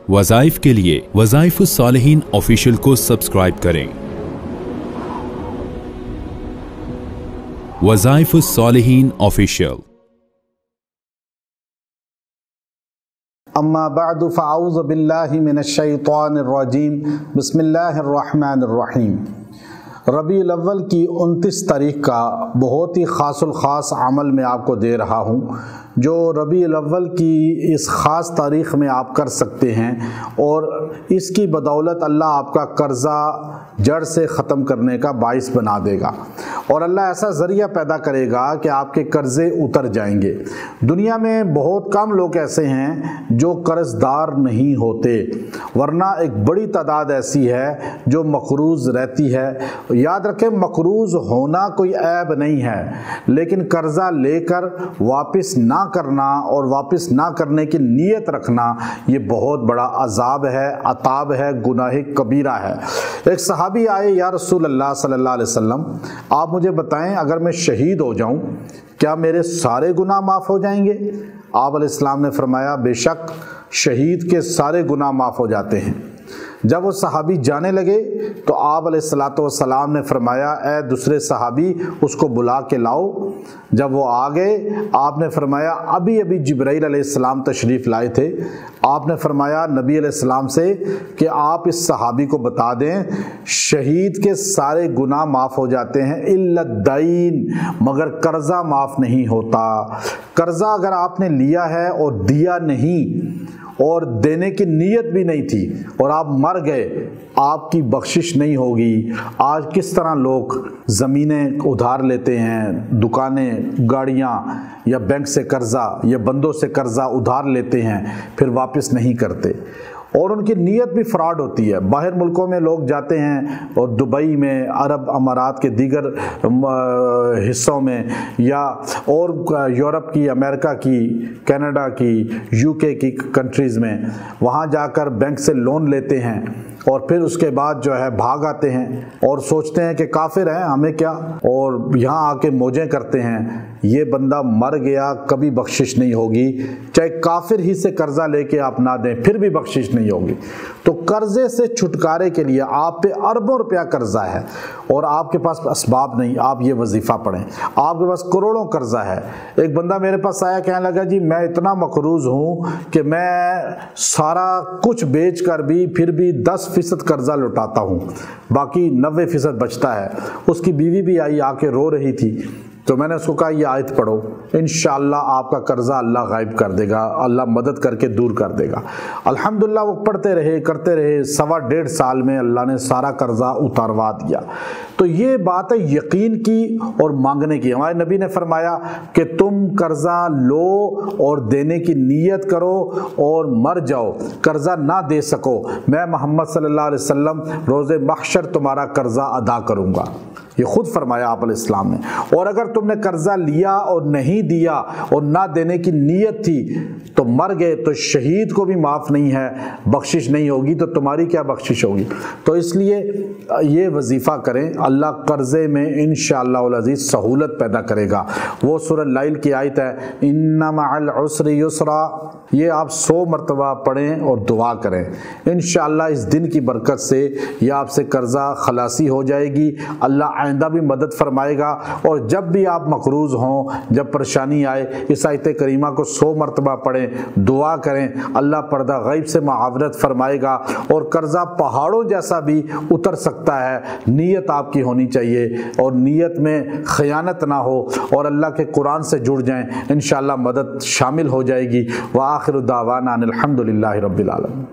वज़ाइफ के लिए वज़ाइफुस सालिहीन ऑफिशियल को सब्सक्राइब करें। वज़ाइफुस सालिहीन ऑफिशियल। अम्मा बअदु फ़अऊज़ु बिल्लाहि मिनश्शैतानिर रजीम। बिस्मिल्लाहिर रहमानिर रहीम। रबीउल अव्वल की 29 तारीख का बहुत ही ख़ासुल ख़ास अमल मैं आपको दे रहा हूँ, जो रबीउल अव्वल की इस ख़ास तारीख़ में आप कर सकते हैं और इसकी बदौलत अल्लाह आपका कर्ज़ा जड़ से ख़त्म करने का बाइस बना देगा और अल्लाह ऐसा ज़रिया पैदा करेगा कि आपके कर्ज़े उतर जाएंगे। दुनिया में बहुत कम लोग ऐसे हैं जो कर्ज़दार नहीं होते, वरना एक बड़ी तादाद ऐसी है जो मक़रूज़ रहती है। याद रखें, मक़रूज़ होना कोई ऐब नहीं है, लेकिन कर्ज़ा लेकर वापस ना करना और वापस ना करने की नीयत रखना ये बहुत बड़ा अज़ाब है, अताब है, गुनाह कबीरा है। एक सहाबी आए, या रसूल अल्लाह सल्लल्लाहु अलैहि वसल्लम, आप मुझे बताएं अगर मैं शहीद हो जाऊं क्या मेरे सारे गुनाह माफ़ हो जाएंगे? आप अलैहिस्सलाम ने फरमाया, बेशक शहीद के सारे गुनाह माफ़ हो जाते हैं। जब वो सहाबी जाने लगे तो आप अलैहिस्सलातु वस्सलाम ने फरमाया, ए दूसरे सहाबी उसको बुला के लाओ। जब वो आ गए, आपने फरमाया, अभी अभी जिब्राइल अलैहिस्सलाम तशरीफ़ लाए थे। आपने फरमाया नबी अलैहिस्सलाम से कि आप इस सहाबी को बता दें शहीद के सारे गुनाह माफ़ हो जाते हैं इल्ला दाइन, मगर कर्ज़ा माफ़ नहीं होता। कर्ज़ा अगर आपने लिया है और दिया नहीं और देने की नीयत भी नहीं थी और आप मर गए, आपकी बख्शिश नहीं होगी। आज किस तरह लोग ज़मीनें उधार लेते हैं, दुकानें, गाड़ियाँ, या बैंक से कर्ज़ा या बंदों से कर्ज़ा उधार लेते हैं, फिर वापस नहीं करते और उनकी नीयत भी फ्रॉड होती है। बाहर मुल्कों में लोग जाते हैं और दुबई में, अरब अमारात के दीगर हिस्सों में, या और यूरोप की, अमेरिका की, कनाडा की, यूके की कंट्रीज़ में, वहाँ जाकर बैंक से लोन लेते हैं और फिर उसके बाद जो है भाग आते हैं और सोचते हैं कि काफिर हैं, हमें क्या, और यहाँ आके मौजें करते हैं। ये बंदा मर गया, कभी बख्शिश नहीं होगी, चाहे काफिर ही से कर्जा लेके आप ना दें फिर भी बख्शिश नहीं होगी। तो कर्जे से छुटकारे के लिए आप पे अरबों रुपया कर्जा है और आपके पास असबाब नहीं, आप ये वजीफा पढ़ें। आपके पास करोड़ों कर्जा है। एक बंदा मेरे पास आया, कहने लगा, जी मैं इतना मकरूज हूँ कि मैं सारा कुछ बेच कर भी फिर भी 10% कर्जा लौटाता हूँ, बाकी 90% बचता है। उसकी बीवी भी आई, आके रो रही थी, तो मैंने उसको कहा ये आयत पढ़ो, इंशाअल्लाह आपका कर्जा अल्लाह गायब कर देगा, अल्लाह मदद करके दूर कर देगा। अल्हम्दुलिल्लाह वो पढ़ते रहे, करते रहे, 1.25 साल में अल्लाह ने सारा कर्जा उतारवा दिया। तो ये बात है यकीन की और मांगने की। हमारे नबी ने फरमाया कि तुम कर्जा लो और देने की नीयत करो और मर जाओ, कर्जा ना दे सको, मैं मोहम्मद सल्लल्लाहु अलैहि वसल्लम रोज़े महशर तुम्हारा कर्जा अदा करूँगा। ये खुद फरमाया आप अलैहिस्सलाम ने। और अगर तुमने कर्जा लिया और नहीं दिया और ना देने की नीयत थी तो मर गए तो शहीद को भी माफ़ नहीं है, बख्शिश नहीं होगी, तो तुम्हारी क्या बख्शिश होगी। तो इसलिए ये वजीफ़ा करें, अल्लाह कर्ज़े में इंशाअल्लाह उल अज़ीज़ सहूलत पैदा करेगा। वो सूरह लाइल की आयत है, इन्ना मअल उसरि युसरा, ये आप 100 मरतबा पढ़ें और दुआ करें। इंशाअल्लाह इस दिन की बरकत से यह आपसे कर्जा खलासी हो जाएगी, अल्लाह आइंदा भी मदद फरमाएगा। और जब भी आप मकरूज़ हों, जब परेशानी आए, इस आयत करीमा को 100 मरतबा पढ़ें, दुआ करें, अल्लाह पर्दा गैब से मुआवरत फरमाएगा और कर्जा पहाड़ों जैसा भी उतर सकता है। नीयत आपकी होनी चाहिए और नीयत में खयानत ना हो और अल्लाह के कुरान से जुड़ जाएं, इंशाअल्लाह मदद शामिल हो जाएगी। व आखिरु दावाना अनिल हम्दुलिल्लाहि रब्बिल आलमीन।